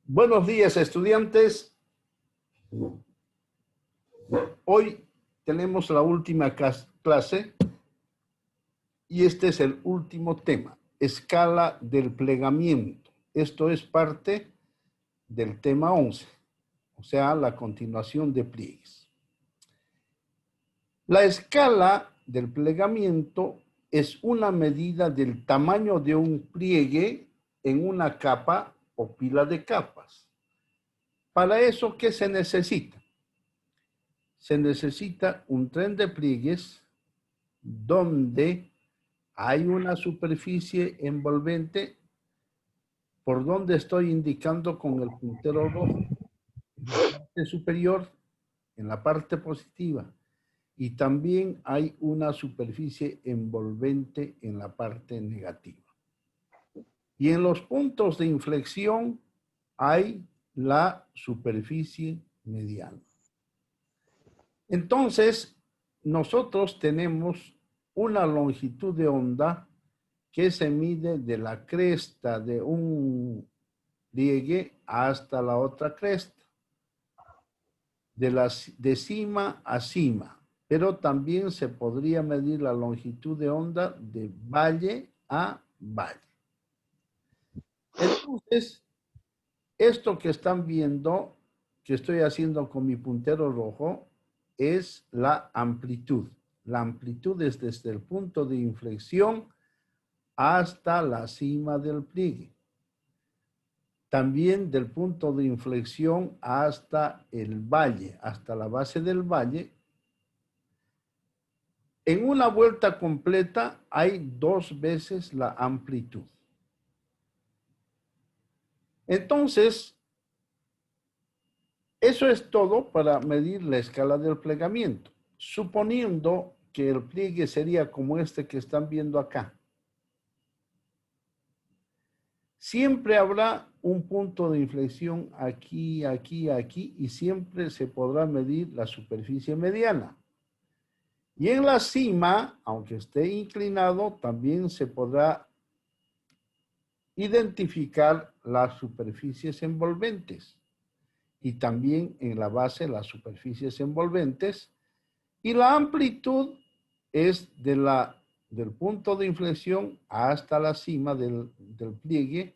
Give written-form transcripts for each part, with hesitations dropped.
Buenos días, estudiantes. Hoy tenemos la última clase y este es el último tema, escala del plegamiento. Esto es parte del tema 11, o sea, la continuación de pliegues. La escala del plegamiento es una medida del tamaño de un pliegue en una capa o pila de capas. Para eso, ¿qué se necesita? Se necesita un tren de pliegues donde hay una superficie envolvente por donde estoy indicando con el puntero rojo. En la parte superior, en la parte positiva. Y también hay una superficie envolvente en la parte negativa. Y en los puntos de inflexión hay la superficie mediana. Entonces, nosotros tenemos una longitud de onda que se mide de la cresta de un pliegue hasta la otra cresta, de cima a cima, pero también se podría medir la longitud de onda de valle a valle. Entonces, esto que están viendo, que estoy haciendo con mi puntero rojo, es la amplitud. La amplitud es desde el punto de inflexión hasta la cima del pliegue. También del punto de inflexión hasta el valle, hasta la base del valle. En una vuelta completa hay 2 veces la amplitud. Entonces, eso es todo para medir la escala del plegamiento, suponiendo que el pliegue sería como este que están viendo acá. Siempre habrá un punto de inflexión aquí, aquí, aquí, y siempre se podrá medir la superficie mediana. Y en la cima, aunque esté inclinado, también se podrá identificar las superficies envolventes. Y también en la base las superficies envolventes. Y la amplitud es del punto de inflexión hasta la cima del pliegue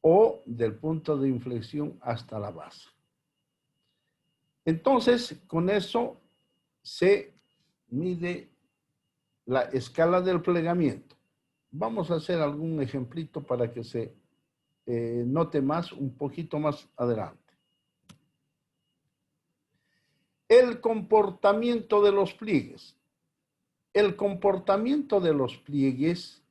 o del punto de inflexión hasta la base. Entonces, con eso se mide la escala del plegamiento. Vamos a hacer algún ejemplito para que se note más, un poquito más adelante. El comportamiento de los pliegues. El comportamiento de los pliegues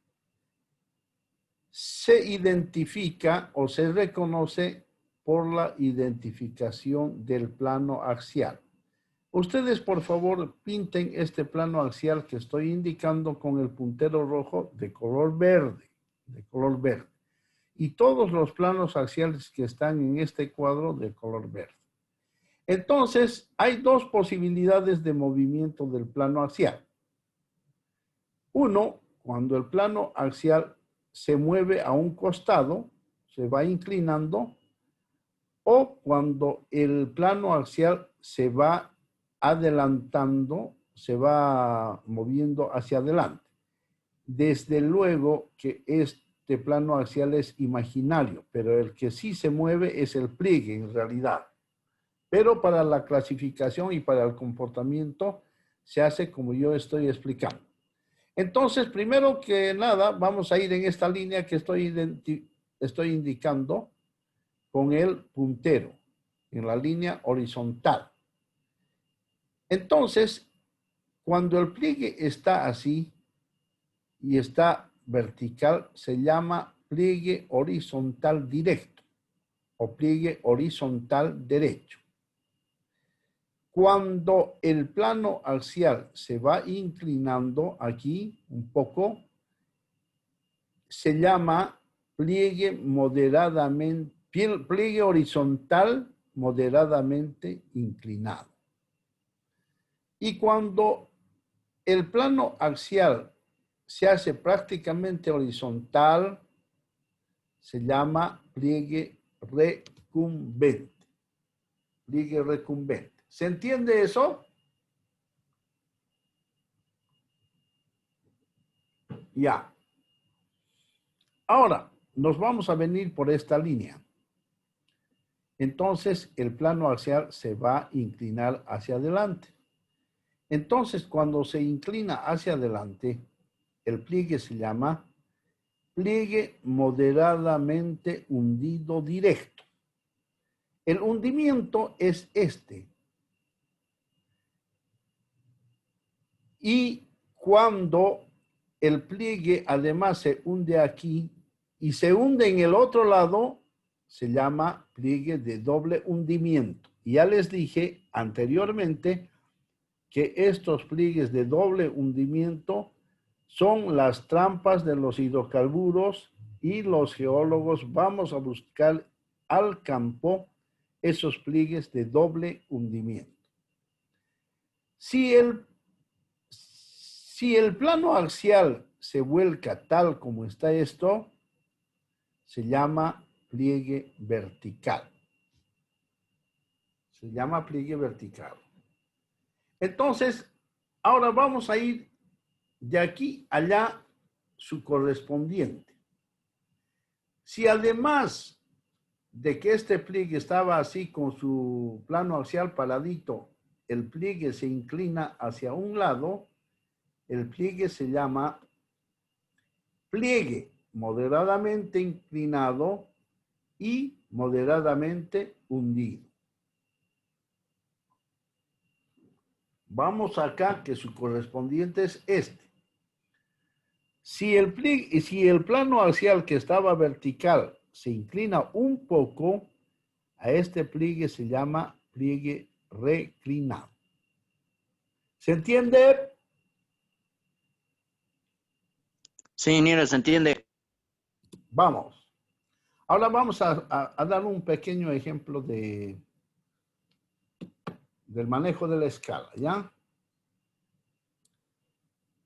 se identifica o se reconoce por la identificación del plano axial. Ustedes, por favor, pinten este plano axial que estoy indicando con el puntero rojo de color verde, y todos los planos axiales que están en este cuadro de color verde. Entonces, hay 2 posibilidades de movimiento del plano axial. Uno, cuando el plano axial se mueve a un costado, se va inclinando, o cuando el plano axial se va adelantando, se va moviendo hacia adelante. Desde luego que este plano axial es imaginario, pero el que sí se mueve es el pliegue en realidad. Pero para la clasificación y para el comportamiento se hace como yo estoy explicando. Entonces, primero que nada, vamos a ir en esta línea que estoy indicando con el puntero, en la línea horizontal. Entonces, cuando el pliegue está así y está vertical, se llama pliegue horizontal directo o pliegue horizontal derecho. Cuando el plano axial se va inclinando aquí un poco, se llama pliegue horizontal moderadamente inclinado. Y cuando el plano axial se hace prácticamente horizontal, se llama pliegue recumbente. Pliegue recumbente. ¿Se entiende eso? Ya. Ahora, nos vamos a venir por esta línea. Entonces, el plano axial se va a inclinar hacia adelante. Entonces, cuando se inclina hacia adelante, el pliegue se llama pliegue moderadamente hundido directo. El hundimiento es este. Y cuando el pliegue además se hunde aquí y se hunde en el otro lado, se llama pliegue de doble hundimiento. Y ya les dije anteriormente que estos pliegues de doble hundimiento son las trampas de los hidrocarburos y los geólogos vamos a buscar al campo esos pliegues de doble hundimiento. Si el plano axial se vuelca tal como está esto, se llama pliegue vertical. Se llama pliegue vertical. Entonces, ahora vamos a ir de aquí a allá su correspondiente. Si además de que este pliegue estaba así con su plano axial paradito, el pliegue se inclina hacia un lado, el pliegue se llama pliegue moderadamente inclinado y moderadamente hundido. Vamos acá que su correspondiente es este. Si el plano axial que estaba vertical se inclina un poco, a este pliegue se llama pliegue reclinado. ¿Se entiende? Sí, ingeniero, se entiende. Vamos. Ahora vamos a dar un pequeño ejemplo del manejo de la escala, ¿ya?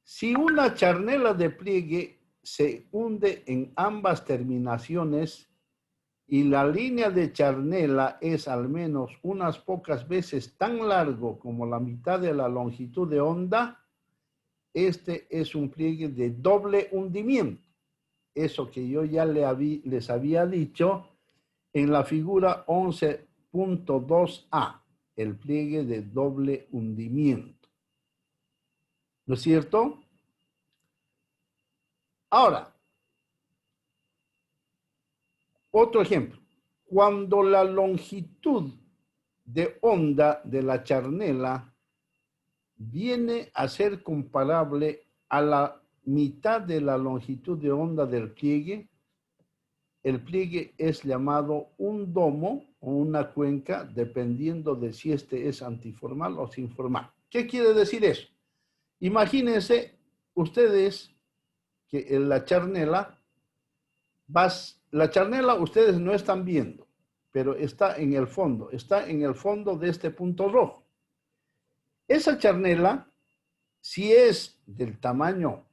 Si una charnela de pliegue se hunde en ambas terminaciones y la línea de charnela es al menos unas pocas veces tan largo como la mitad de la longitud de onda, este es un pliegue de doble hundimiento. Eso que yo ya les había dicho en la figura 11.2a, el pliegue de doble hundimiento. ¿No es cierto? Ahora, otro ejemplo. Cuando la longitud de onda de la charnela viene a ser comparable a la mitad de la longitud de onda del pliegue, el pliegue es llamado un domo o una cuenca, dependiendo de si este es antiformal o sinformal. ¿Qué quiere decir eso? Imagínense ustedes que en la charnela ustedes no están viendo, pero está en el fondo de este punto rojo. Esa charnela, si es del tamaño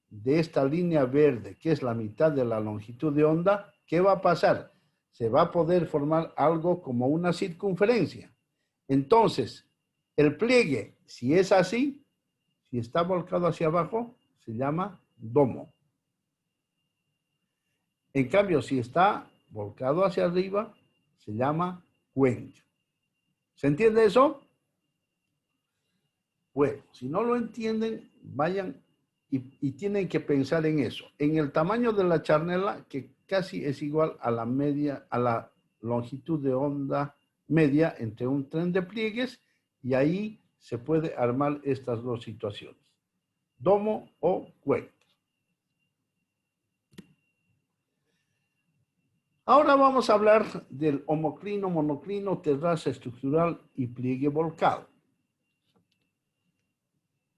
de esta línea verde, que es la mitad de la longitud de onda, ¿qué va a pasar? Se va a poder formar algo como una circunferencia. Entonces, el pliegue, si es así, si está volcado hacia abajo, se llama domo. En cambio, si está volcado hacia arriba, se llama cuenca. ¿Se entiende eso? Bueno, si no lo entienden, vayan y tienen que pensar en eso. En el tamaño de la charnela, que casi es igual a la media, a la longitud de onda media entre un tren de pliegues, y ahí se puede armar estas dos situaciones. Domo o cuenca. Ahora vamos a hablar del homoclino, monoclino, terraza estructural y pliegue volcado.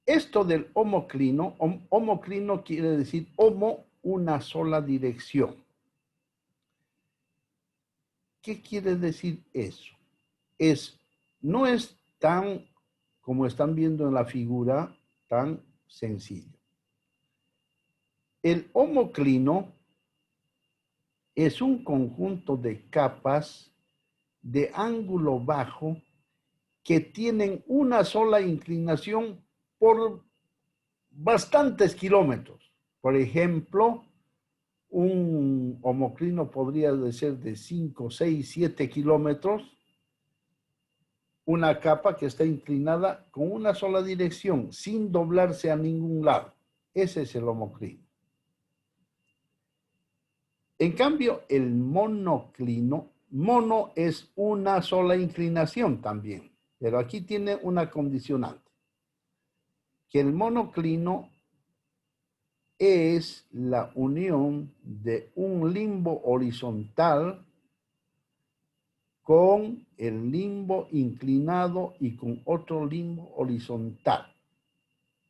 Esto del homoclino, homoclino quiere decir homo, una sola dirección. ¿Qué quiere decir eso? No es tan, como están viendo en la figura, tan sencillo. El homoclino es un conjunto de capas de ángulo bajo que tienen una sola inclinación por bastantes kilómetros. Por ejemplo, un homoclino podría ser de 5, 6, 7 kilómetros, una capa que está inclinada con una sola dirección, sin doblarse a ningún lado. Ese es el homoclino. En cambio, el monoclino, mono es una sola inclinación también, pero aquí tiene una condicionante, que el monoclino es la unión de un limbo horizontal con el limbo inclinado y con otro limbo horizontal.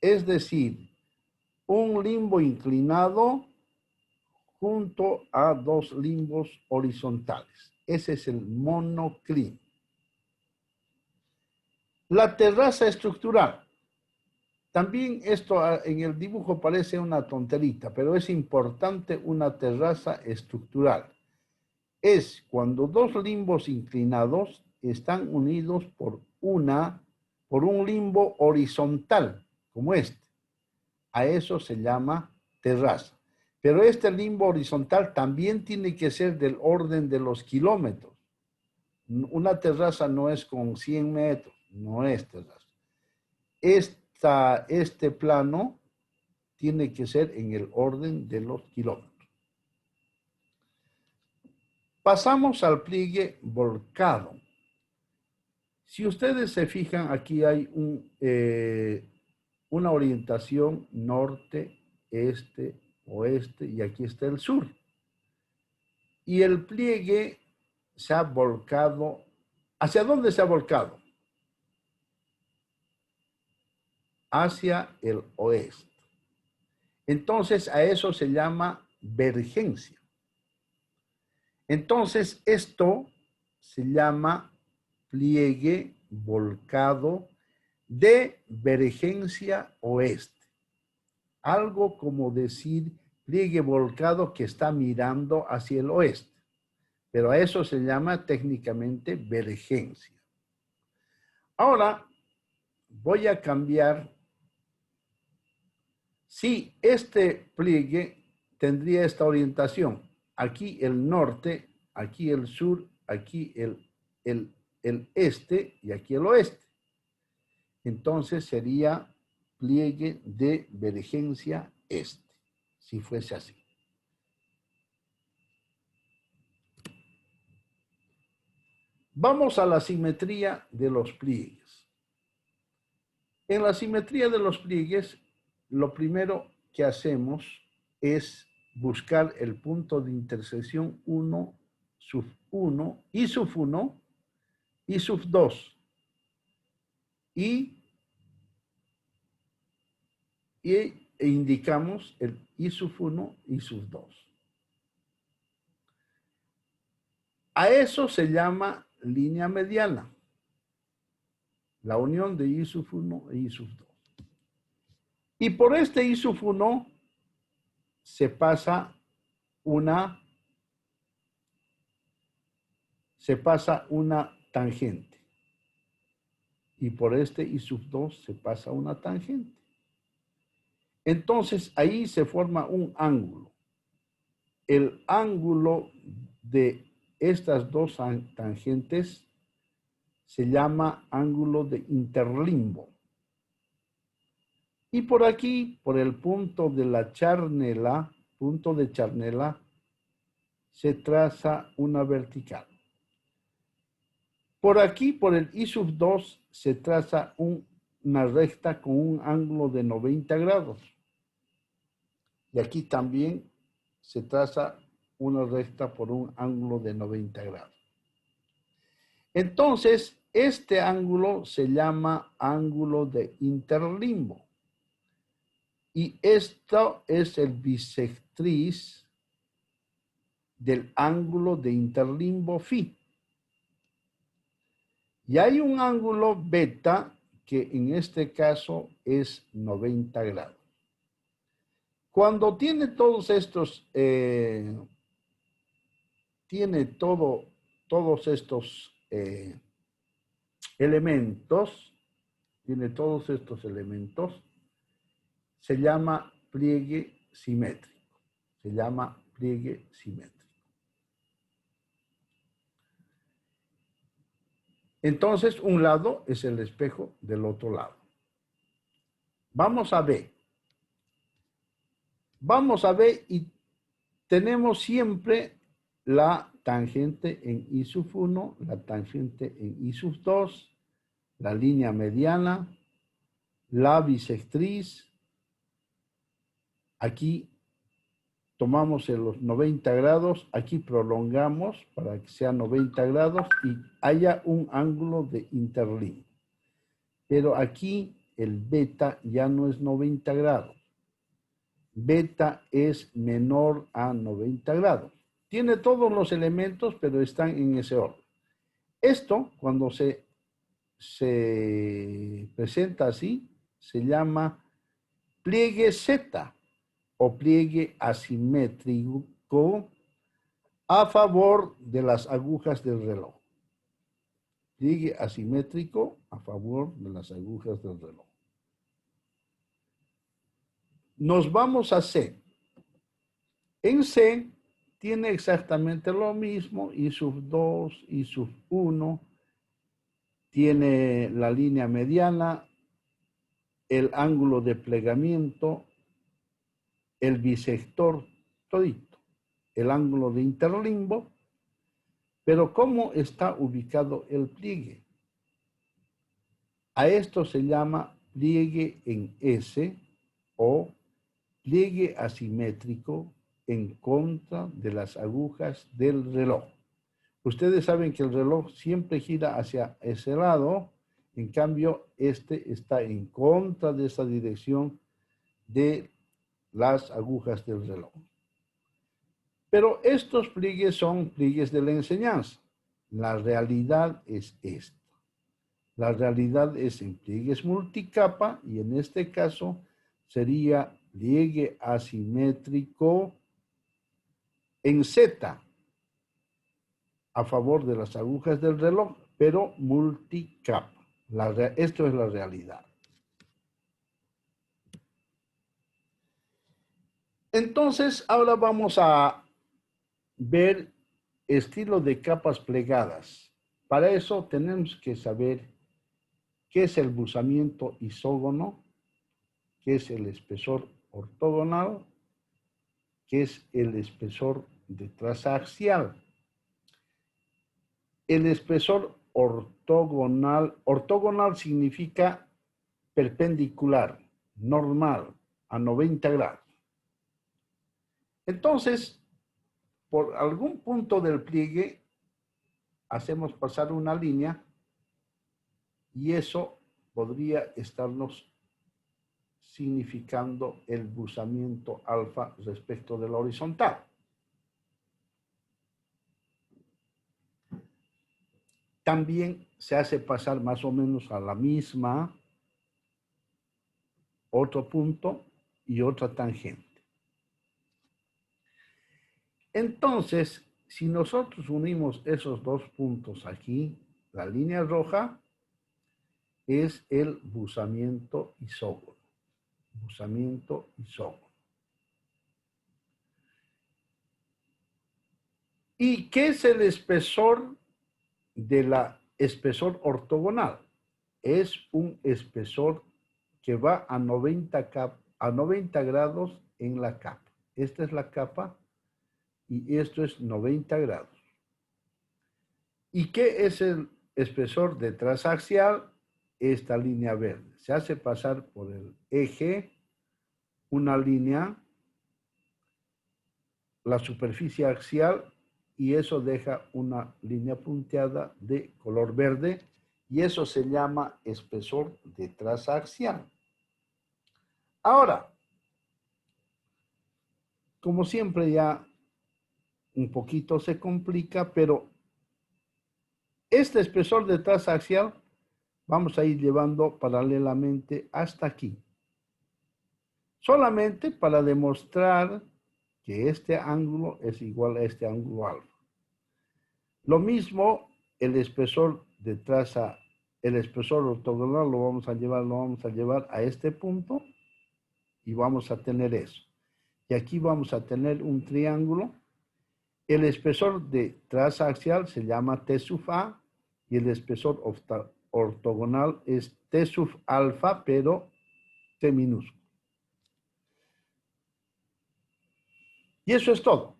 Es decir, un limbo inclinado junto a dos limbos horizontales. Ese es el monoclino. La terraza estructural. También esto en el dibujo parece una tonterita, pero es importante una terraza estructural. Es cuando dos limbos inclinados están unidos por un limbo horizontal, como este. A eso se llama terraza. Pero este limbo horizontal también tiene que ser del orden de los kilómetros. Una terraza no es con 100 metros, no es terraza. Este plano tiene que ser en el orden de los kilómetros. Pasamos al pliegue volcado. Si ustedes se fijan, aquí hay una orientación norte, este, oeste, y aquí está el sur. Y el pliegue se ha volcado. ¿Hacia dónde se ha volcado? Hacia el oeste. Entonces, a eso se llama vergencia. Entonces, esto se llama pliegue volcado de vergencia oeste. Algo como decir pliegue volcado que está mirando hacia el oeste. Pero a eso se llama técnicamente vergencia. Ahora voy a cambiar. Si este pliegue tendría esta orientación, aquí el norte, aquí el sur, aquí el este y aquí el oeste. Entonces sería pliegue de vergencia este, si fuese así. Vamos a la simetría de los pliegues. En la simetría de los pliegues, lo primero que hacemos es buscar el punto de intersección 1, sub 1, y sub 1, y sub 2. E indicamos el I sub 1 y sub 2. A eso se llama línea mediana. La unión de I sub 1 e I sub 2. Y por este I sub 1 se pasa una tangente. Y por este I sub 2 se pasa una tangente. Entonces ahí se forma un ángulo. El ángulo de estas dos tangentes se llama ángulo de interlimbo. Y por aquí, por el punto de la charnela, punto de charnela, se traza una vertical. Por aquí, por el I sub 2, se traza una recta con un ángulo de 90 grados. Y aquí también se traza una recta por un ángulo de 90 grados. Entonces, este ángulo se llama ángulo de interlimbo. Y esto es el bisectriz del ángulo de interlimbo phi. Y hay un ángulo beta que en este caso es 90 grados. Cuando tiene todos estos, todos estos elementos, tiene todos estos elementos, se llama pliegue simétrico. Se llama pliegue simétrico. Entonces, un lado es el espejo del otro lado. Vamos a B. Vamos a B y tenemos siempre la tangente en I sub 1, la tangente en I sub 2, la línea mediana, la bisectriz. Aquí tomamos los 90 grados, aquí prolongamos para que sea 90 grados y haya un ángulo de interlínea. Pero aquí el beta ya no es 90 grados. Beta es menor a 90 grados. Tiene todos los elementos, pero están en ese orden. Esto, cuando se presenta así, se llama pliegue Z o pliegue asimétrico a favor de las agujas del reloj. Pliegue asimétrico a favor de las agujas del reloj. Nos vamos a C. En C tiene exactamente lo mismo, I sub 2, I sub 1, tiene la línea mediana, el ángulo de plegamiento, el bisector, todito, el ángulo de interlimbo, pero ¿cómo está ubicado el pliegue? A esto se llama pliegue en S o pliegue asimétrico en contra de las agujas del reloj. Ustedes saben que el reloj siempre gira hacia ese lado, en cambio este está en contra de esa dirección de las agujas del reloj. Pero estos pliegues son pliegues de la enseñanza. La realidad es esta. La realidad es en pliegues multicapa y en este caso sería pliegue asimétrico en Z a favor de las agujas del reloj, pero multicapa. Esto es la realidad. Entonces, ahora vamos a ver estilo de capas plegadas. Para eso tenemos que saber qué es el buzamiento isógono, qué es el espesor ortogonal, qué es el espesor de traza axial. El espesor ortogonal significa perpendicular, normal, a 90 grados. Entonces, por algún punto del pliegue, hacemos pasar una línea y eso podría estarnos significando el buzamiento alfa respecto de la horizontal. También se hace pasar más o menos a la misma otro punto y otra tangente. Entonces, si nosotros unimos esos dos puntos aquí, la línea roja es el buzamiento isógono. Buzamiento isógono. ¿Y qué es el espesor de la espesor ortogonal? Es un espesor que va a 90 grados en la capa. Esta es la capa y esto es 90 grados. ¿Y qué es el espesor de traza axial? Esta línea verde. Se hace pasar por el eje una línea, la superficie axial, y eso deja una línea punteada de color verde, y eso se llama espesor de traza axial. Ahora, como siempre ya un poquito se complica, pero este espesor de traza axial vamos a ir llevando paralelamente hasta aquí. Solamente para demostrar que este ángulo es igual a este ángulo alfa. Lo mismo el espesor de traza, el espesor ortogonal lo vamos a llevar a este punto y vamos a tener eso. Y aquí vamos a tener un triángulo. El espesor de traza axial se llama T sub A y el espesor ortogonal es T sub alfa, pero T minúsculo. Y eso es todo.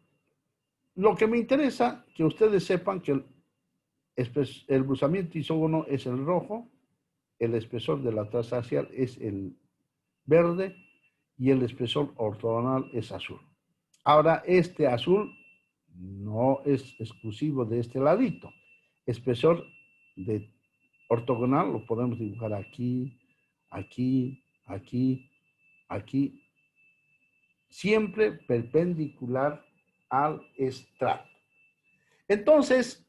Lo que me interesa que ustedes sepan que el buzamiento isógono es el rojo, el espesor de la traza axial es el verde y el espesor ortogonal es azul. Ahora, este azul no es exclusivo de este ladito. Espesor de ortogonal lo podemos dibujar aquí, aquí, aquí, aquí, siempre perpendicular al estrato. Entonces,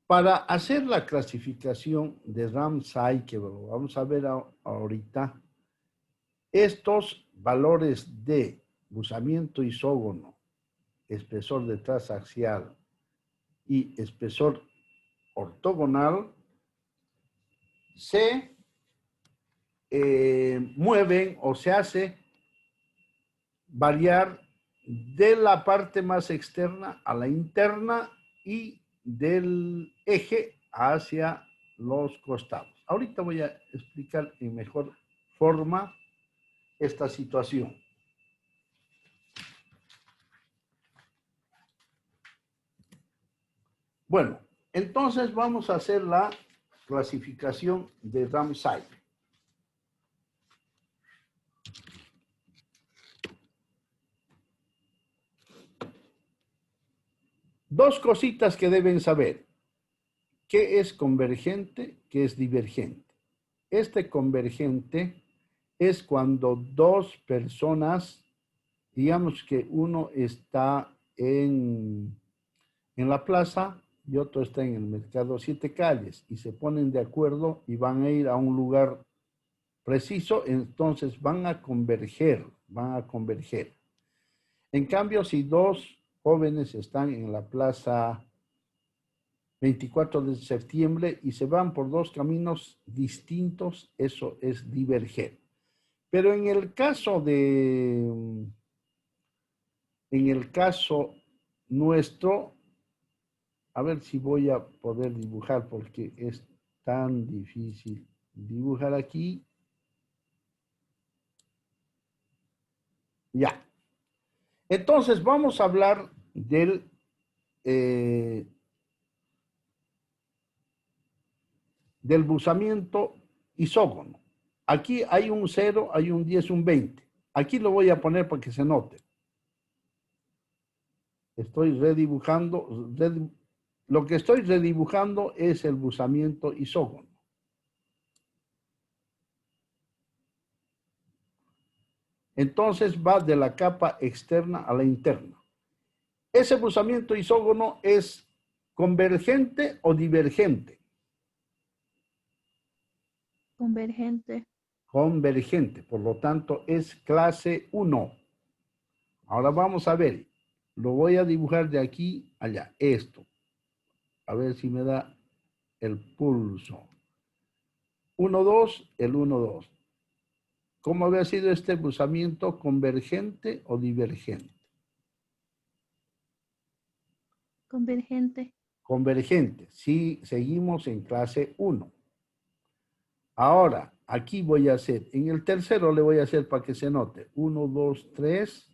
para hacer la clasificación de Ramsay, que lo vamos a ver ahorita, estos valores de buzamiento isógono, espesor de traza axial y espesor ortogonal se mueven o se hace variar de la parte más externa a la interna y del eje hacia los costados. Ahorita voy a explicar en mejor forma esta situación. Bueno, entonces vamos a hacer la clasificación de Ramsay. Dos cositas que deben saber. ¿Qué es convergente? ¿Qué es divergente? Este convergente es cuando dos personas, digamos que uno está en la plaza y otro está en el mercado Siete Calles y se ponen de acuerdo y van a ir a un lugar preciso, entonces van a converger, En cambio, si dos jóvenes están en la plaza 24 de septiembre y se van por dos caminos distintos, eso es diverger. Pero en el caso nuestro, a ver si voy a poder dibujar porque es tan difícil dibujar aquí. Ya. Entonces vamos a hablar del buzamiento isógono. Aquí hay un 0, hay un 10, un 20. Aquí lo voy a poner para que se note. Estoy redibujando. Lo que estoy redibujando es el buzamiento isógono. Entonces va de la capa externa a la interna. ¿Ese buzamiento isógono es convergente o divergente? Convergente. Convergente, por lo tanto es clase 1. Ahora vamos a ver, lo voy a dibujar de aquí a allá, esto. A ver si me da el pulso. 1, 2, el 1, 2. ¿Cómo había sido este buzamiento? ¿Convergente o divergente? Convergente. Convergente. Sí, seguimos en clase 1. Ahora, aquí voy a hacer, en el tercero le voy a hacer para que se note. 1, 2, 3.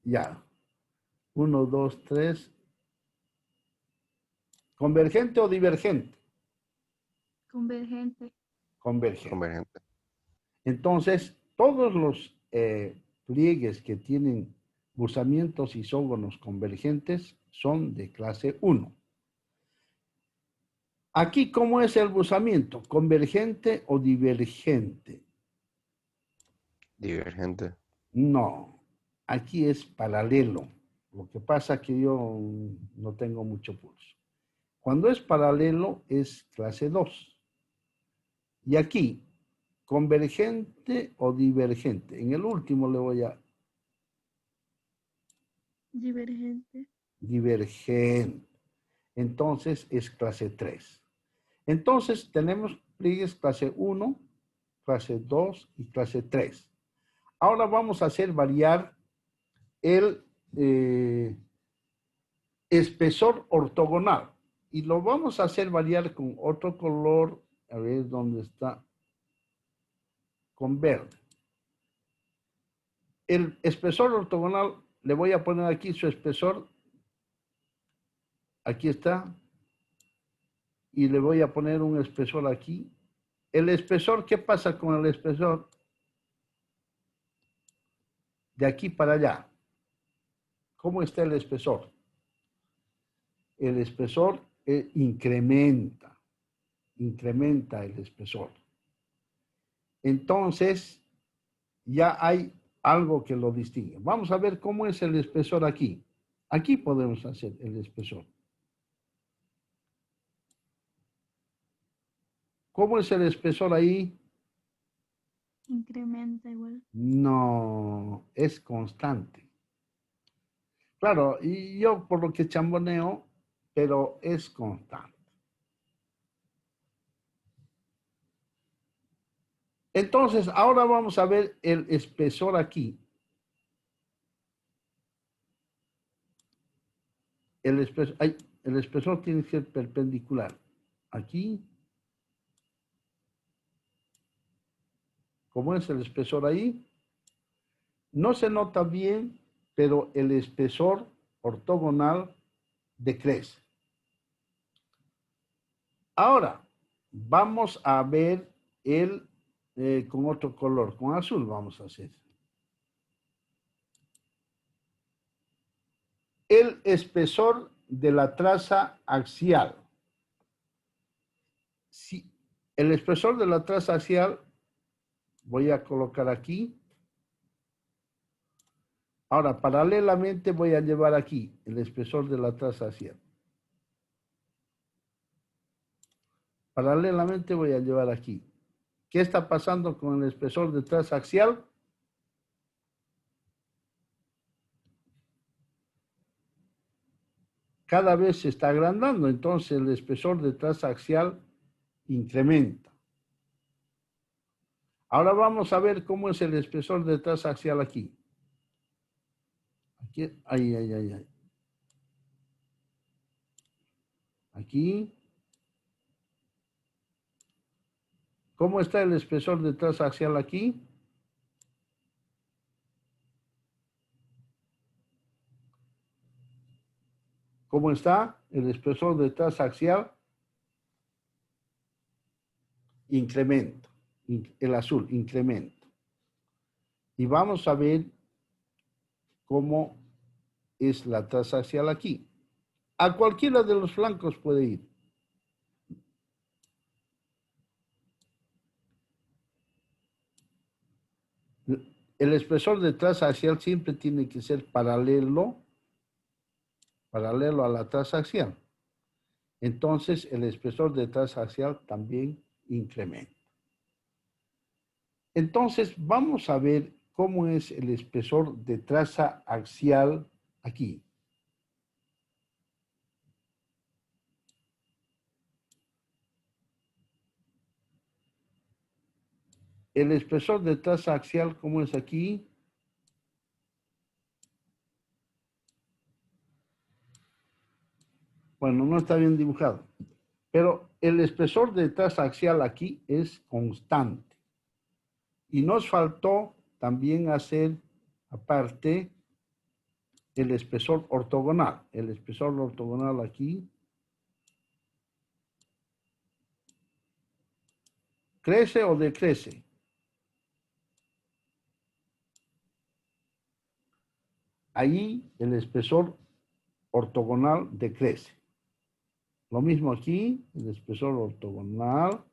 Ya. 1, 2, 3. ¿Convergente o divergente? Convergente. Convergente. Convergente. Entonces, todos los pliegues que tienen buzamientos isógonos convergentes son de clase 1. Aquí, ¿cómo es el buzamiento? ¿Convergente o divergente? Divergente. No, aquí es paralelo. Lo que pasa es que yo no tengo mucho pulso. Cuando es paralelo es clase 2. Y aquí, convergente o divergente. En el último le voy a Divergente. Divergente. Entonces es clase 3. Entonces tenemos pliegues clase 1, clase 2 y clase 3. Ahora vamos a hacer variar el espesor ortogonal. Y lo vamos a hacer variar con otro color. A ver dónde está. Con verde. El espesor ortogonal, le voy a poner aquí su espesor. Aquí está. Y le voy a poner un espesor aquí. El espesor, ¿qué pasa con el espesor? De aquí para allá. ¿Cómo está el espesor? El espesor incrementa el espesor. Entonces, ya hay algo que lo distingue. Vamos a ver cómo es el espesor aquí. Aquí podemos hacer el espesor. ¿Cómo es el espesor ahí? Incrementa igual. No, es constante. Claro, y yo por lo que chamboneo, pero es constante. Entonces, ahora vamos a ver el espesor aquí. El espesor tiene que ser perpendicular. Aquí. ¿Cómo es el espesor ahí? No se nota bien, pero el espesor ortogonal decrece. Ahora, vamos a ver el con otro color, con azul vamos a hacer. El espesor de la traza axial. Si el espesor de la traza axial, voy a colocar aquí. Ahora, paralelamente voy a llevar aquí el espesor de la traza axial. Paralelamente voy a llevar aquí. ¿Qué está pasando con el espesor de traza axial? Cada vez se está agrandando, entonces el espesor de traza axial incrementa. Ahora vamos a ver cómo es el espesor de traza axial aquí. Aquí, ahí. Aquí. ¿Cómo está el espesor de traza axial aquí? ¿Cómo está el espesor de traza axial? Incremento. El azul, incremento. Y vamos a ver cómo es la traza axial aquí. A cualquiera de los flancos puede ir. El espesor de traza axial siempre tiene que ser paralelo a la traza axial. Entonces, el espesor de traza axial también incrementa. Entonces, vamos a ver cómo es el espesor de traza axial aquí. El espesor de traza axial, ¿cómo es aquí? Bueno, no está bien dibujado. Pero el espesor de traza axial aquí es constante. Y nos faltó también hacer, aparte, el espesor ortogonal. El espesor ortogonal aquí crece o decrece. Ahí el espesor ortogonal decrece. Lo mismo aquí, el espesor ortogonal.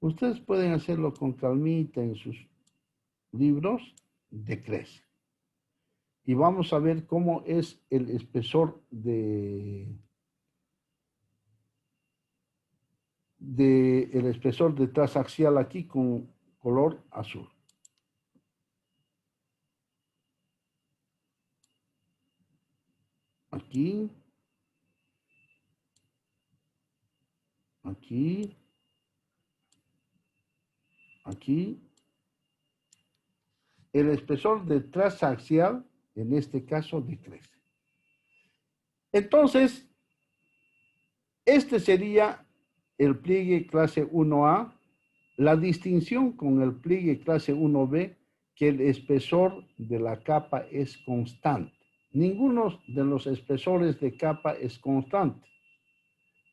Ustedes pueden hacerlo con calmita en sus libros, decrece. Y vamos a ver cómo es el espesor el espesor de traza axial aquí con color azul. aquí, aquí, aquí. El espesor de transaxial, en este caso, decrece. Entonces, este sería el pliegue clase 1A. La distinción con el pliegue clase 1B, que el espesor de la capa es constante. Ninguno de los espesores de capa es constante,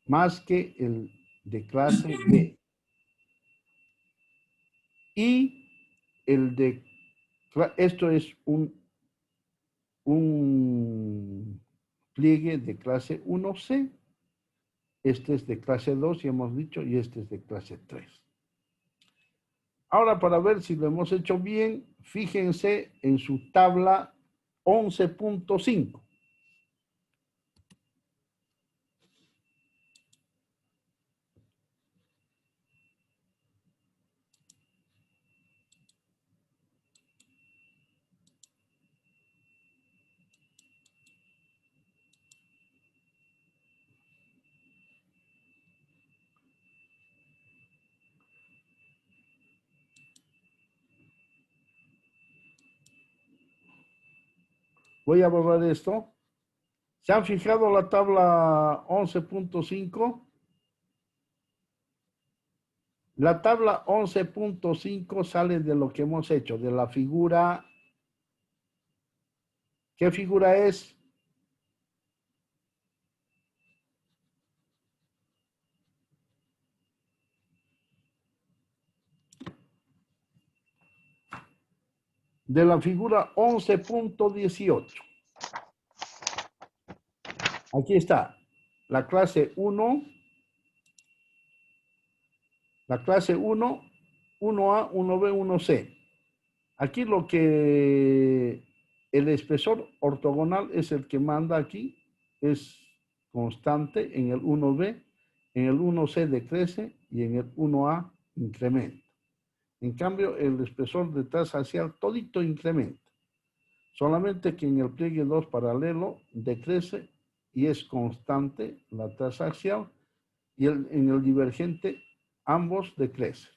más que el de clase B. Y el de, esto es un pliegue de clase 1C. Este es de clase 2, ya hemos dicho, y este es de clase 3. Ahora, para ver si lo hemos hecho bien, fíjense en su tabla 11.5. Voy a borrar esto. ¿Se han fijado la tabla 11.5? La tabla 11.5 sale de lo que hemos hecho, de la figura. ¿Qué figura es? De la figura 11.18. Aquí está, la clase 1, la clase 1, 1A, 1B, 1C. Aquí lo que el espesor ortogonal es el que manda aquí, es constante en el 1B, en el 1C decrece y en el 1A incrementa. En cambio, el espesor de transaxial todito incrementa. Solamente que en el pliegue 2 paralelo decrece y es constante la transaxial y en el divergente ambos decrecen.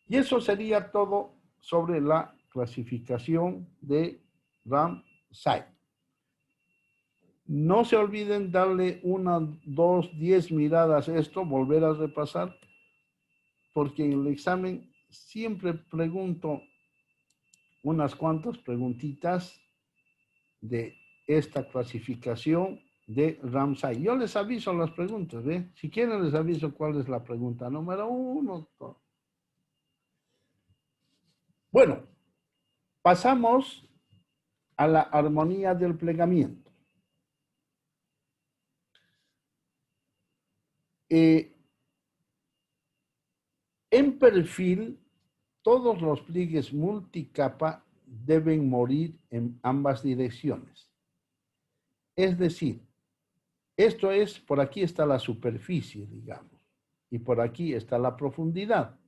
Y eso sería todo sobre la clasificación de Ramsay. No se olviden darle 1, 2, 10 miradas a esto, volver a repasar, porque en el examen siempre pregunto unas cuantas preguntitas de esta clasificación de Ramsay. Yo les aviso las preguntas, ¿ve? Si quieren les aviso cuál es la pregunta número 1. Bueno, pasamos a la armonía del plegamiento. En perfil, todos los pliegues multicapa deben morir en ambas direcciones. Es decir, esto es, por aquí está la superficie, digamos, y por aquí está la profundidad.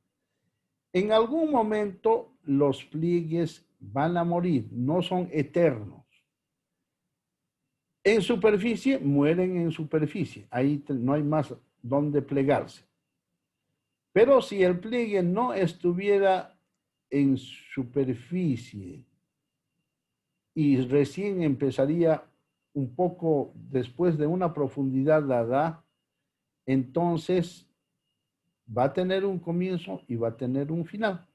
En algún momento los pliegues van a morir, no son eternos. En superficie, mueren en superficie, ahí no hay más donde plegarse. Pero si el pliegue no estuviera en superficie y recién empezaría un poco después de una profundidad dada, entonces va a tener un comienzo y va a tener un final.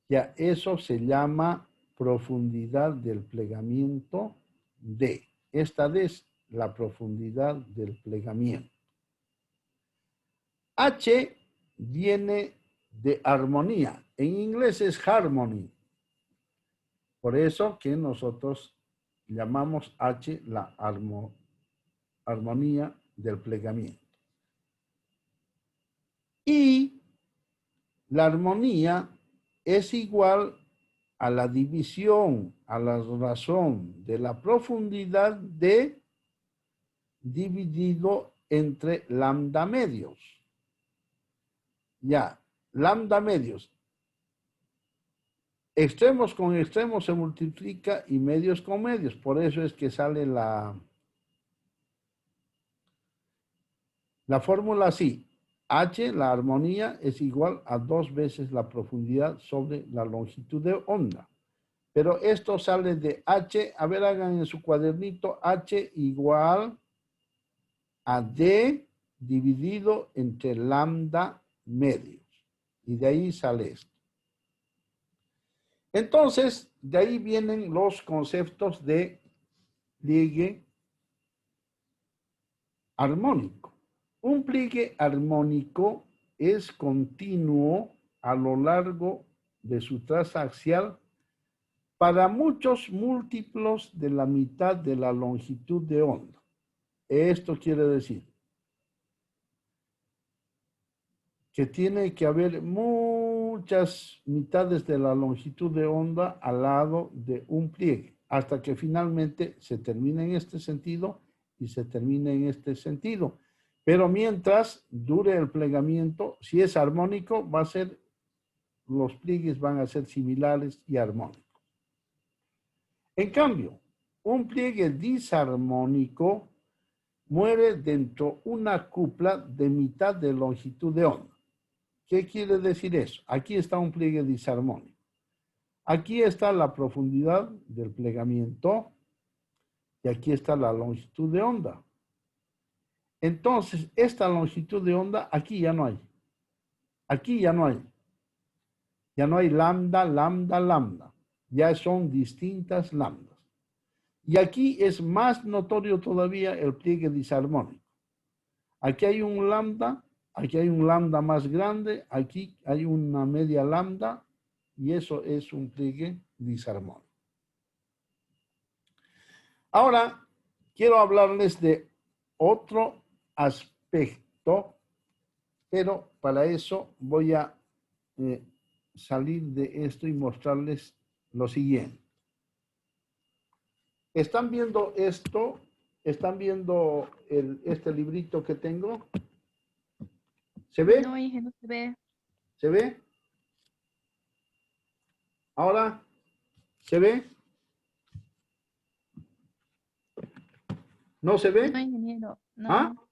Ya eso se llama profundidad del plegamiento D. Esta es la profundidad del plegamiento. H viene de armonía. En inglés es harmony. Por eso que nosotros llamamos H la armonía del plegamiento. Y la armonía es igual a la división, a la razón de la profundidad de dividido entre lambda medios. Ya, lambda medios. Extremos con extremos se multiplica y medios con medios. Por eso es que sale la La fórmula sí. H, la armonía, es igual a 2 veces la profundidad sobre la longitud de onda. Pero esto sale de H, a ver, hagan en su cuadernito, H igual a D dividido entre lambda medios. Y de ahí sale esto. Entonces, de ahí vienen los conceptos de pliegue armónico. Un pliegue armónico es continuo a lo largo de su traza axial para muchos múltiplos de la mitad de la longitud de onda. Esto quiere decir que tiene que haber muchas mitades de la longitud de onda al lado de un pliegue, hasta que finalmente se termine en este sentido y se termine en este sentido. Pero mientras dure el plegamiento, si es armónico, los pliegues van a ser similares y armónicos. En cambio, un pliegue disarmónico muere dentro de una cupla de mitad de longitud de onda. ¿Qué quiere decir eso? Aquí está un pliegue disarmónico. Aquí está la profundidad del plegamiento y aquí está la longitud de onda. Entonces, esta longitud de onda aquí ya no hay. Aquí ya no hay. Ya no hay lambda, lambda, lambda. Ya son distintas lambdas. Y aquí es más notorio todavía el pliegue disarmónico. Aquí hay un lambda más grande, aquí hay una media lambda, y eso es un pliegue disarmónico. Ahora, quiero hablarles de otro aspecto, pero para eso voy a salir de esto y mostrarles lo siguiente. ¿Están viendo esto? ¿Están viendo este librito que tengo? ¿Se ve? No, Inge, no se ve. ¿Se ve? Ahora, ¿se ve? ¿No se No, ve? ingeniero. ¿Ah? No.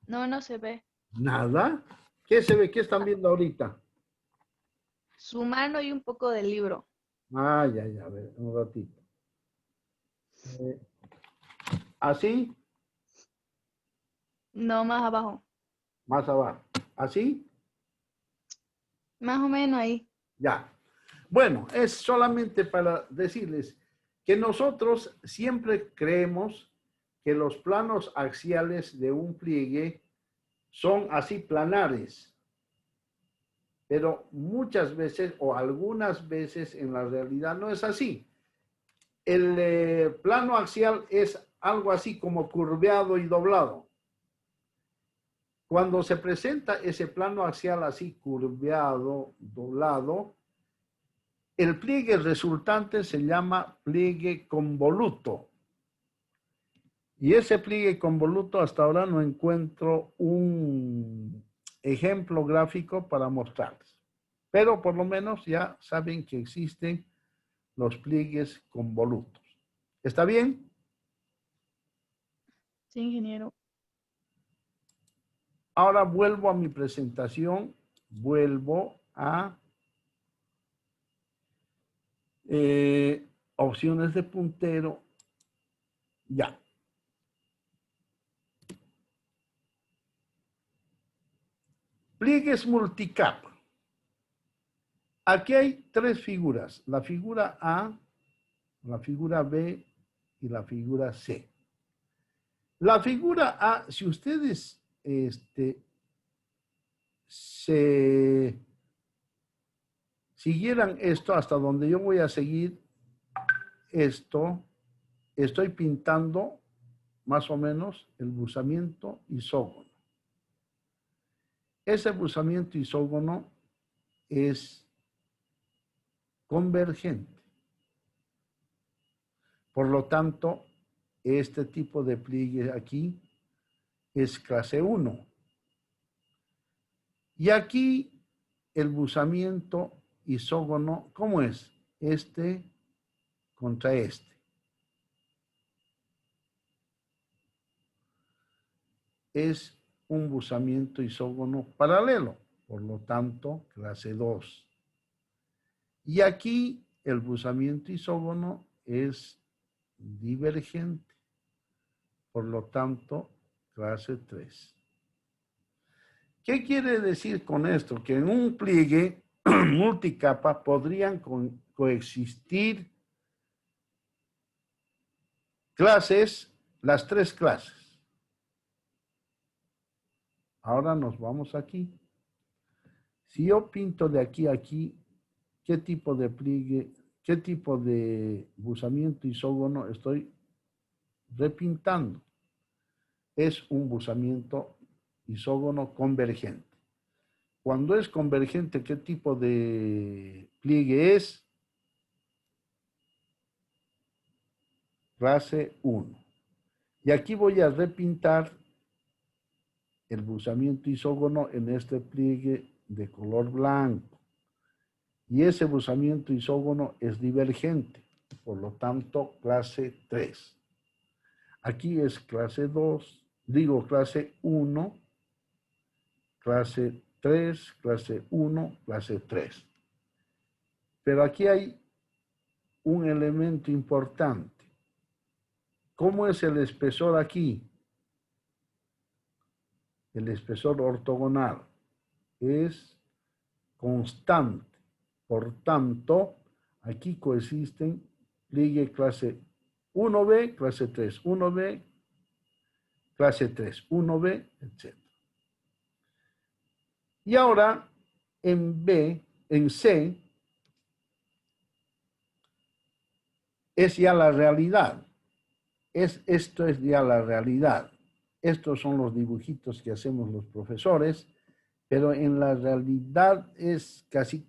No, no se ve. ¿Nada? ¿Qué se ve? ¿Qué están viendo ahorita? Su mano y un poco del libro. Ah, ya, a ver, un ratito. ¿Así? No, más abajo. Más abajo. ¿Así? Más o menos ahí. Ya. Bueno, es solamente para decirles que nosotros siempre creemos que los planos axiales de un pliegue son así planares, pero muchas veces o algunas veces en la realidad no es así. El plano axial es algo así como curveado y doblado. Cuando se presenta ese plano axial así curveado, doblado, el pliegue resultante se llama pliegue convoluto. Y ese pliegue convoluto hasta ahora no encuentro un ejemplo gráfico para mostrarles. Pero por lo menos ya saben que existen los pliegues convolutos. ¿Está bien? Sí, ingeniero. Ahora vuelvo a mi presentación, vuelvo a opciones de puntero, ya. Pliegues multicapa. Aquí hay 3 figuras, la figura A, la figura B y la figura C. La figura A, si ustedes se siguieran esto hasta donde yo voy a seguir esto, estoy pintando más o menos el buzamiento isógono. Ese buzamiento isógono es convergente. Por lo tanto, este tipo de pliegue aquí es clase 1. Y aquí el buzamiento isógono, ¿cómo es? Este contra este. Es un buzamiento isógono paralelo, por lo tanto, clase 2. Y aquí el buzamiento isógono es divergente, por lo tanto, clase 3. ¿Qué quiere decir con esto? Que en un pliegue multicapa podrían coexistir clases, las 3 clases. Ahora nos vamos aquí. Si yo pinto de aquí a aquí, ¿qué tipo de pliegue, qué tipo de buzamiento isógono estoy repintando? Es un buzamiento isógono convergente. Cuando es convergente, ¿qué tipo de pliegue es? Clase 1. Y aquí voy a repintar el buzamiento isógono en este pliegue de color blanco. Y ese buzamiento isógono es divergente, por lo tanto, clase 3. Aquí es clase 2, digo clase 1, clase 3, clase 1, clase 3. Pero aquí hay un elemento importante. ¿Cómo es el espesor aquí? El espesor ortogonal es constante. Por tanto, aquí coexisten pliegue clase 1B, clase 3, 1B, clase 3, 1B, etc. Y ahora, en C, es ya la realidad. Esto es ya la realidad. Estos son los dibujitos que hacemos los profesores, pero en la realidad es casi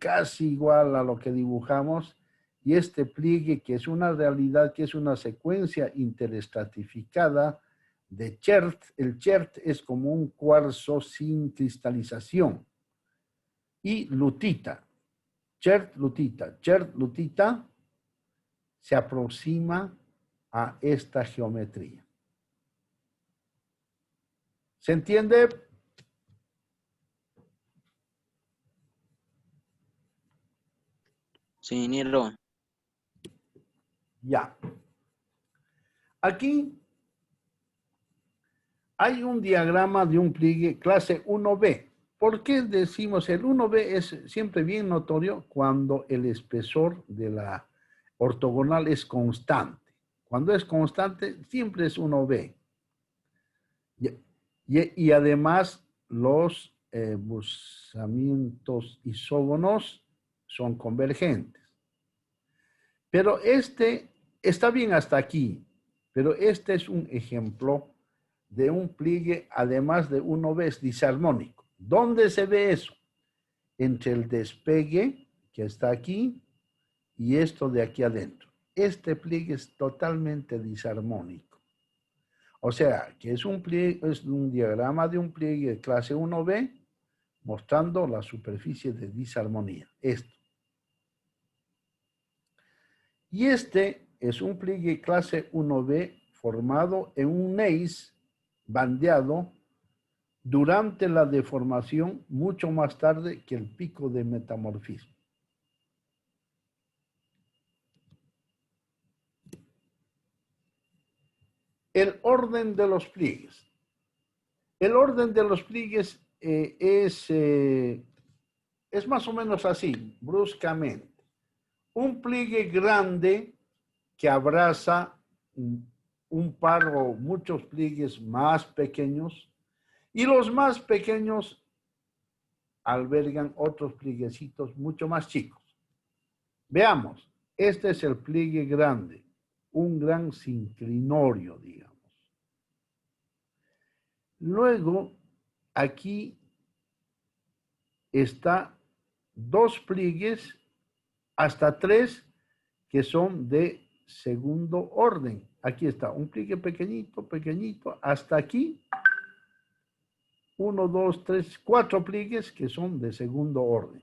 igual a lo que dibujamos, y este pliegue, que es una realidad, que es una secuencia interestratificada de Chert. El Chert es como un cuarzo sin cristalización. Y lutita, Chert lutita se aproxima a esta geometría. ¿Se entiende? Sí, ingeniero. Ya. Aquí hay un diagrama de un pliegue clase 1B. ¿Por qué decimos el 1B es siempre bien notorio cuando el espesor de la ortogonal es constante? Cuando es constante, siempre es 1B. Y además, los buzamientos isógonos son convergentes. Pero este está bien hasta aquí, pero este es un ejemplo de un pliegue, además de 1B, disarmónico. ¿Dónde se ve eso? Entre el despegue, que está aquí, y esto de aquí adentro. Este pliegue es totalmente disarmónico. O sea, que es un diagrama de un pliegue de clase 1B, mostrando la superficie de disarmonía. Esto. Y este es un pliegue clase 1B formado en un gneiss bandeado durante la deformación mucho más tarde que el pico de metamorfismo. El orden de los pliegues. El orden de los pliegues es más o menos así, bruscamente. Un pliegue grande que abraza un par o muchos pliegues más pequeños, y los más pequeños albergan otros plieguecitos mucho más chicos. Veamos, este es el pliegue grande, un gran sinclinorio, digamos. Luego, aquí está 2 pliegues, hasta 3, que son de segundo orden. Aquí está un pliegue pequeñito, pequeñito, hasta aquí. 1, 2, 3, 4 pliegues que son de segundo orden.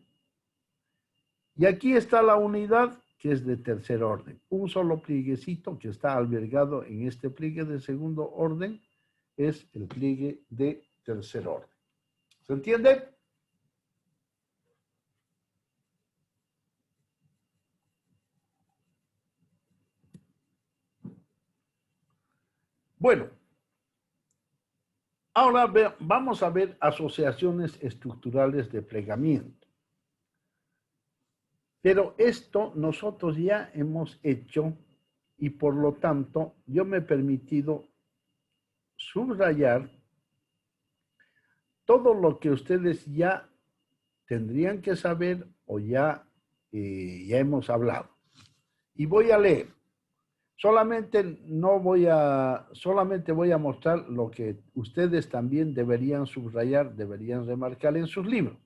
Y aquí está la unidad, que es de tercer orden. Un solo plieguecito que está albergado en este pliegue de segundo orden es el pliegue de tercer orden. ¿Se entiende? Bueno, ahora vamos a ver asociaciones estructurales de plegamiento. Pero esto nosotros ya hemos hecho y por lo tanto yo me he permitido subrayar todo lo que ustedes ya tendrían que saber o ya hemos hablado. Y voy a leer. Solamente voy a mostrar lo que ustedes también deberían subrayar, deberían remarcar en sus libros.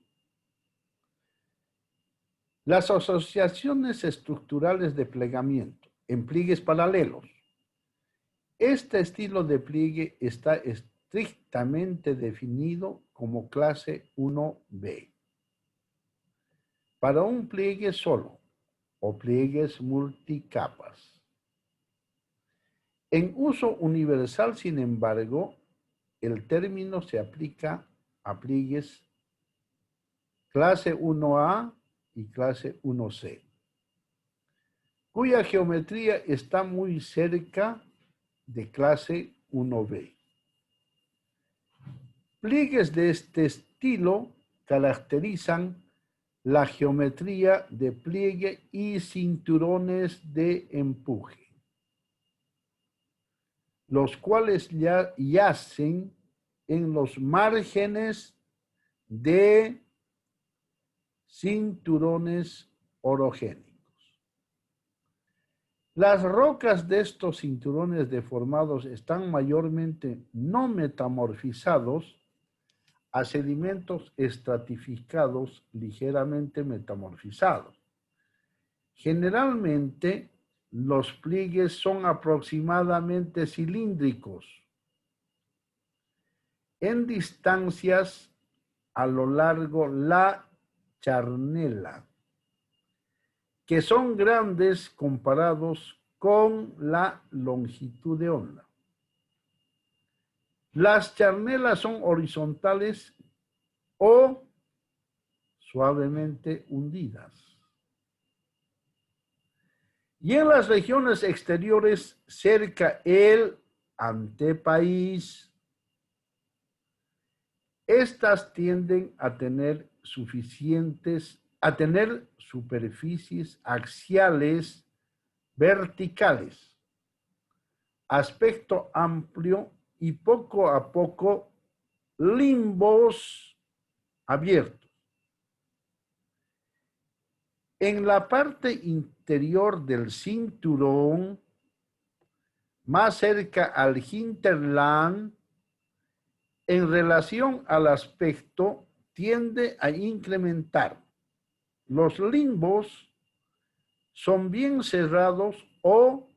Las asociaciones estructurales de plegamiento en pliegues paralelos. Este estilo de pliegue está estrictamente definido como clase 1B. Para un pliegue solo o pliegues multicapas. En uso universal, sin embargo, el término se aplica a pliegues clase 1A y clase 1C, cuya geometría está muy cerca de clase 1B. Pliegues de este estilo caracterizan la geometría de pliegue y cinturones de empuje, los cuales ya yacen en los márgenes de cinturones orogénicos. Las rocas de estos cinturones deformados están mayormente no metamorfizados a sedimentos estratificados ligeramente metamorfizados. Generalmente, los pliegues son aproximadamente cilíndricos en distancias a lo largo la charnela, que son grandes comparados con la longitud de onda. Las charnelas son horizontales o suavemente hundidas. Y en las regiones exteriores, cerca el antepaís, estas tienden a tener superficies axiales verticales, aspecto amplio y poco a poco limbos abiertos. En la parte interior del cinturón, más cerca al hinterland, en relación al aspecto, tiende a incrementar. Los limbos son bien cerrados o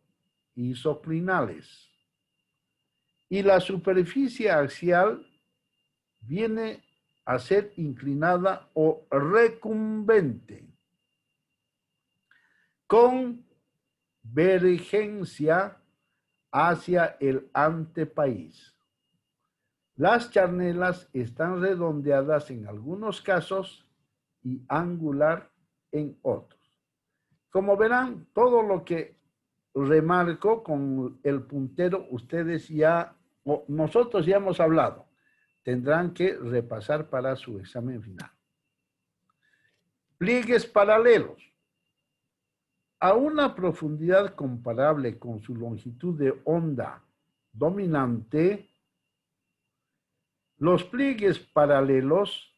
isoclinales y la superficie axial viene a ser inclinada o recumbente, con vergencia hacia el antepaís. Las charnelas están redondeadas en algunos casos y angular en otros. Como verán, todo lo que remarco con el puntero, ustedes ya, o nosotros ya hemos hablado, tendrán que repasar para su examen final. Pliegues paralelos. A una profundidad comparable con su longitud de onda dominante, los pliegues paralelos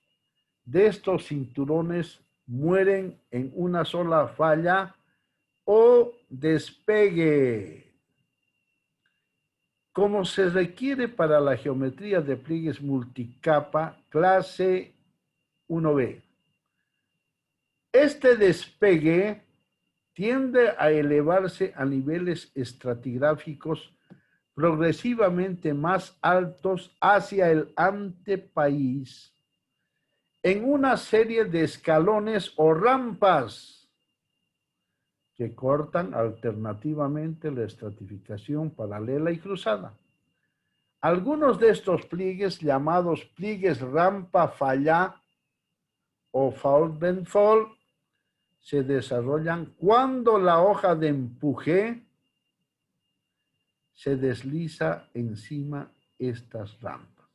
de estos cinturones mueren en una sola falla o despegue. Como se requiere para la geometría de pliegues multicapa clase 1B. Este despegue tiende a elevarse a niveles estratigráficos progresivamente más altos hacia el antepaís en una serie de escalones o rampas que cortan alternativamente la estratificación paralela y cruzada, Algunos de estos pliegues, llamados pliegues rampa-falla o fold-bend-fold, se desarrollan cuando la hoja de empuje se desliza encima estas rampas.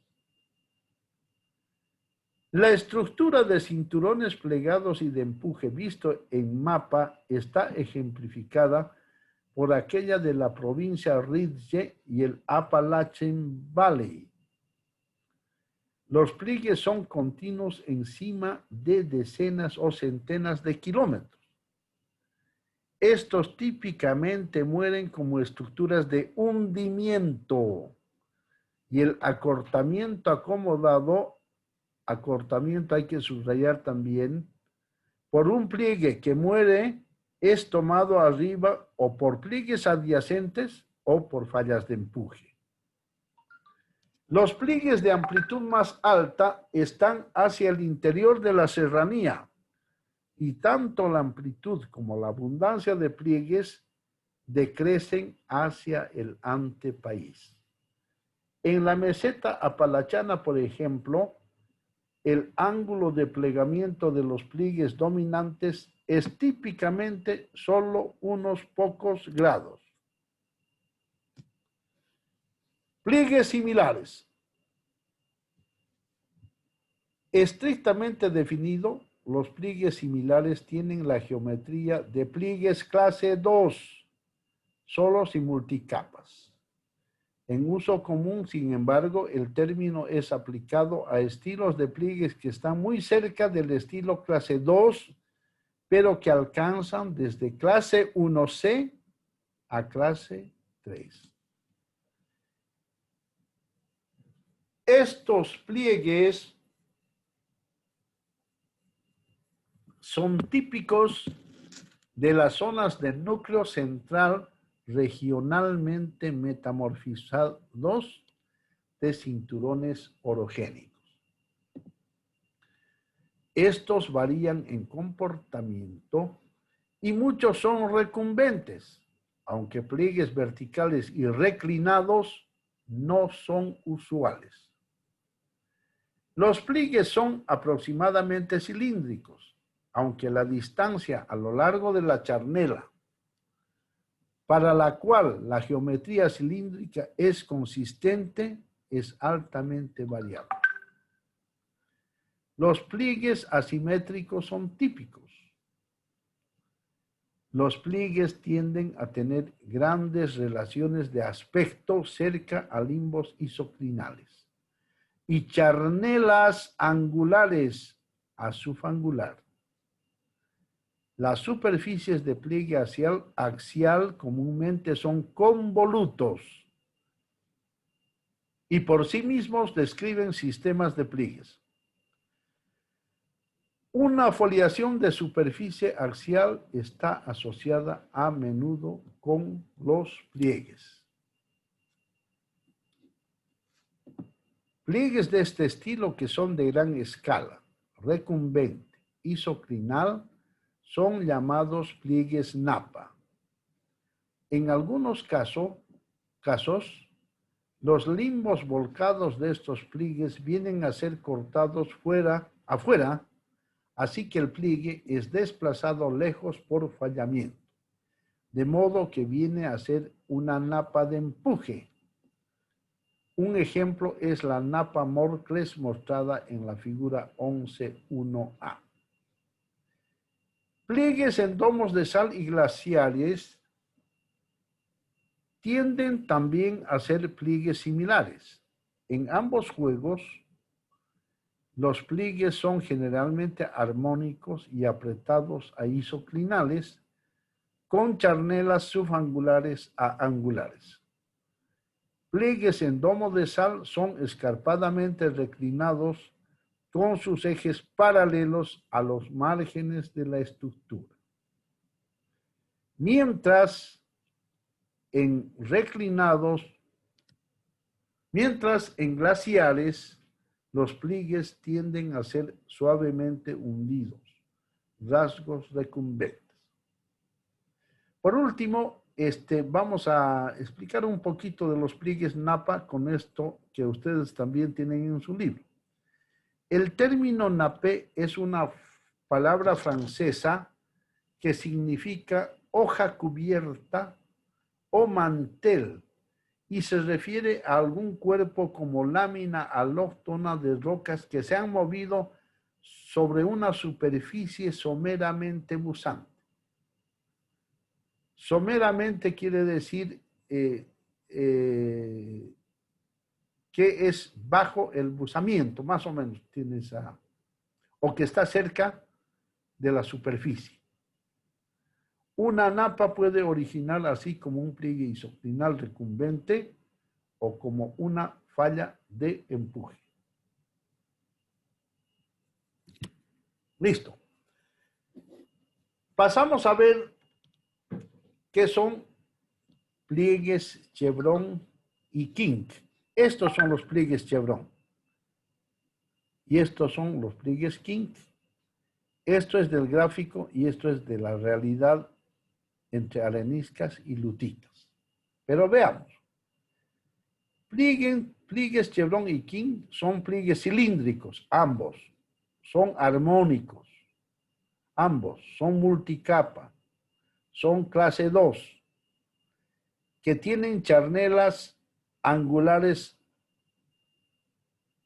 La estructura de cinturones plegados y de empuje visto en mapa está ejemplificada por aquella de la provincia Ridge y el Appalachian Valley. Los pliegues son continuos encima de decenas o centenas de kilómetros. Estos típicamente mueren como estructuras de hundimiento y el acortamiento acomodado, acortamiento hay que subrayar también, por un pliegue que muere es tomado arriba o por pliegues adyacentes o por fallas de empuje. Los pliegues de amplitud más alta están hacia el interior de la serranía y tanto la amplitud como la abundancia de pliegues decrecen hacia el antepaís. En la meseta apalachana, por ejemplo, el ángulo de plegamiento de los pliegues dominantes es típicamente solo unos pocos grados. Pliegues similares. Estrictamente definido, los pliegues similares tienen la geometría de pliegues clase 2, solos y multicapas. En uso común, sin embargo, el término es aplicado a estilos de pliegues que están muy cerca del estilo clase 2, pero que alcanzan desde clase 1C a clase 3. Estos pliegues son típicos de las zonas del núcleo central regionalmente metamorfizados de cinturones orogénicos. Estos varían en comportamiento y muchos son recumbentes, aunque pliegues verticales y reclinados no son usuales. Los pliegues son aproximadamente cilíndricos, aunque la distancia a lo largo de la charnela, para la cual la geometría cilíndrica es consistente, es altamente variable. Los pliegues asimétricos son típicos. Los pliegues tienden a tener grandes relaciones de aspecto cerca a limbos isoclinales y charnelas angulares a subangular. Las superficies de pliegue axial comúnmente son convolutos y por sí mismos describen sistemas de pliegues. Una foliación de superficie axial está asociada a menudo con los pliegues. Pliegues de este estilo, que son de gran escala, recumbente, isoclinal, son llamados pliegues napa. En algunos casos, los limbos volcados de estos pliegues vienen a ser cortados afuera, así que el pliegue es desplazado lejos por fallamiento, de modo que viene a ser una napa de empuje. Un ejemplo es la napa Morcles mostrada en la figura 11.1a. Pliegues en domos de sal y glaciares tienden también a ser pliegues similares. En ambos juegos, los pliegues son generalmente armónicos y apretados a isoclinales, con charnelas subangulares a angulares. Pliegues en domo de sal son escarpadamente reclinados con sus ejes paralelos a los márgenes de la estructura. Mientras en glaciares, los pliegues tienden a ser suavemente hundidos, rasgos recumbentes. Por último, vamos a explicar un poquito de los pliegues napa con esto que ustedes también tienen en su libro. El término nappé es una palabra francesa que significa hoja cubierta o mantel y se refiere a algún cuerpo como lámina alóctona de rocas que se han movido sobre una superficie someramente buzante. Someramente quiere decir que es bajo el buzamiento, más o menos tiene esa, o que está cerca de la superficie. Una napa puede originar así como un pliegue isoclinal recumbente o como una falla de empuje. Listo. Pasamos a ver qué son pliegues chevron y kink. Estos son los pliegues chevron. Y estos son los pliegues kink. Esto es del gráfico y esto es de la realidad entre areniscas y lutitas. Pero veamos. Pliegues chevron y kink son pliegues cilíndricos, ambos. Son armónicos, ambos. Son multicapa. Son clase 2. Que tienen charnelas angulares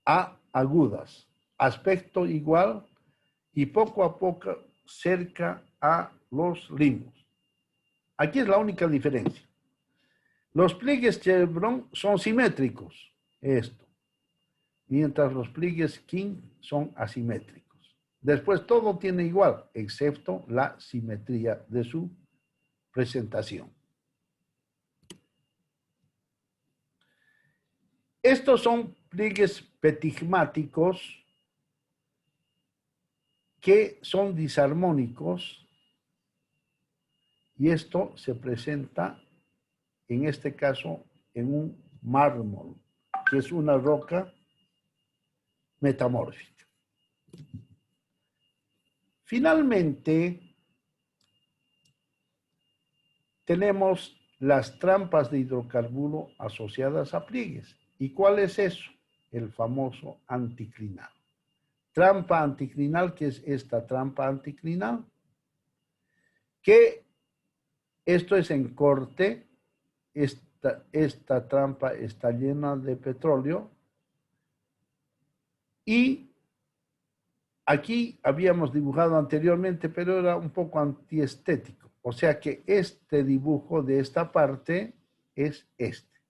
a agudas. Aspecto igual y poco a poco cerca a los limos. Aquí es la única diferencia. Los pliegues chevron son simétricos, esto, mientras los pliegues kink son asimétricos. Después todo tiene igual, excepto la simetría de su presentación. Estos son pliegues petigmáticos que son disarmónicos y esto se presenta en este caso en un mármol, que es una roca metamórfica. Finalmente, tenemos las trampas de hidrocarburo asociadas a pliegues. ¿Y cuál es eso? El famoso anticlinal. Trampa anticlinal, que es esta trampa anticlinal, que esto es en corte. Esta trampa está llena de petróleo y aquí habíamos dibujado anteriormente, pero era un poco antiestético. O sea que este dibujo de esta parte es este.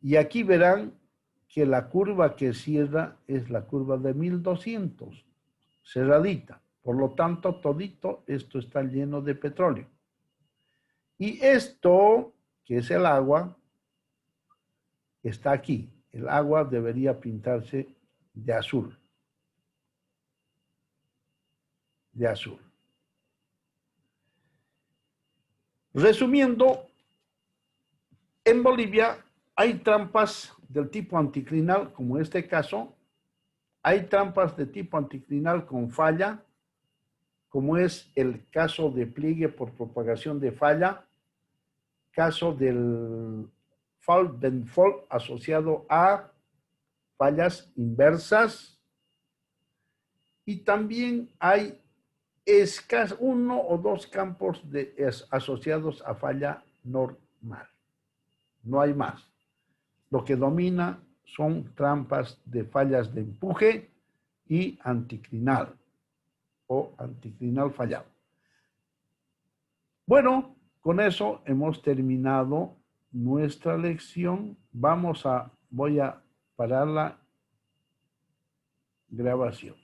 Y aquí verán que la curva que cierra es la curva de 1200, cerradita. Por lo tanto, todito esto está lleno de petróleo. Y esto, que es el agua, está aquí. El agua debería pintarse de azul. De azul. Resumiendo, en Bolivia hay trampas del tipo anticlinal, como en este caso. Hay trampas de tipo anticlinal con falla, como es el caso de pliegue por propagación de falla, caso del Fault-Benfold asociado a fallas inversas, y también hay uno o dos campos asociados a falla normal. No hay más. Lo que domina son trampas de fallas de empuje y anticlinal o anticlinal fallado. Bueno, con eso hemos terminado nuestra lección. Voy a parar la grabación.